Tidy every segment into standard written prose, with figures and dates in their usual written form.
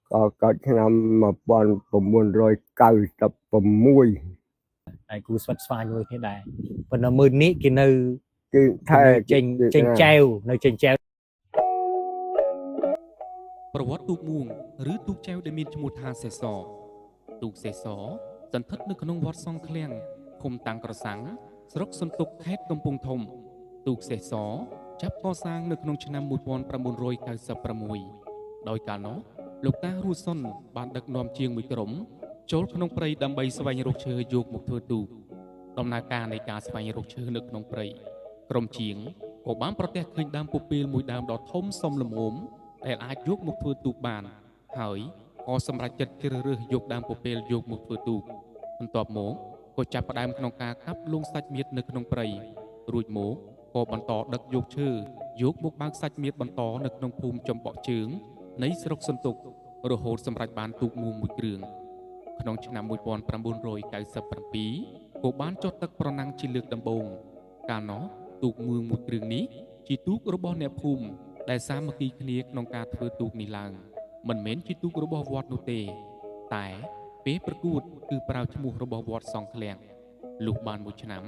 có năm mà bọn buồn rồi cài tập phẩm mùi ហើយគូស្វិតស្វាញមួយគ្នាដែរប៉ុន្តែមើលនេះគេនៅ cái គេនៅ thay ចេញ cái ចេញចែវនៅចេញចែវ ប្រវត្តិទូកមួងឬទូកចែវដែលមានឈ្មោះថាសេសទូកសេសសន្ធិដ្ឋនៅក្នុងវត្តសង្ឃ្លាំងឃុំតាំងក្រសាំងស្រុកសន្ទុកខេត្តកំពង់ធំទូកសេសចាប់កសាងនៅក្នុងឆ្នាំ1996ដោយកាលនោះលោកតារស់សុនបានដឹកនាំជាងមួយក្រុមចូលក្នុងព្រៃដើម្បីស្វែងរកឈើយកមកធ្វើទូកដំណើរការនៃការស្វែងរកឈើនៅក្នុងព្រៃក្រុមជាងក៏បានប្រទះឃើញដើមពពាលមួយដើមដ៏ធំសមល្មមដែលអាចយកមកធ្វើទូកបានហើយក៏សម្រេចចិត្តជ្រើសរើសយកដើមពពាលយកមកធ្វើទូកបន្ទាប់មកក៏ចាប់ផ្ដើមក្នុងការកាប់លងសាច់មៀតនៅក្នុងព្រៃរួចមកក៏បន្តដឹកយកឈើយកមកបើកសាច់មៀតបន្តនៅក្នុងភូមិចំបក់ជើងនៃស្រុកសន្ទុករហូតសម្រេចបានទូកមួងមួយគ្រឿងក្នុងឆ្នាំ1997ក៏បានចុះទឹកប្រណាំងជាលើកដំបូងកាលនោះទូកមួងមួយគ្រឿងនេះជាទូករបស់អ្នកភូមិដែលសាមគ្គីគ្នាក្នុងការធ្វើទូកនេះឡើងមិនមែនជាទូករបស់វត្តនោះទេតែពេលប្រកួតគឺប្រើឈ្មោះរបស់វត្តសង្ឃ្លាំងលុះបានមួយឆ្នាំ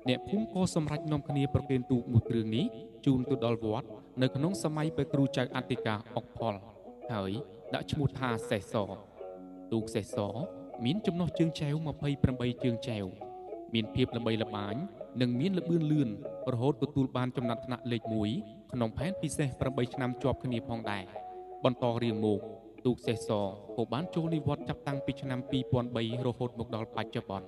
អ្នកភូមិក៏សម្រេចនាំគ្នាប្រគេនទូកមួយគ្រឿងនេះជូនទៅដល់វត្តនៅក្នុងសម័យព្រះគ្រូចៅអធិការអុកផលហើយដាក់ឈ្មោះថាសេសទូកសេសមានចំណុះជើងចែវ28ជើងចែវមានភាពល្បីល្បាញនិងមានល្បឿនលឿនរហូតទទួលបានចំណាត់ថ្នាក់លេខ1ក្នុងផែនពិសេស8ឆ្នាំជាប់គ្នាផងដែរបន្តរៀងមកទូកសេសក៏បានចូលនិវត្តន៍ចាប់តាំងពីឆ្នាំ2003រហូតមកដល់បច្ចុប្បន្ន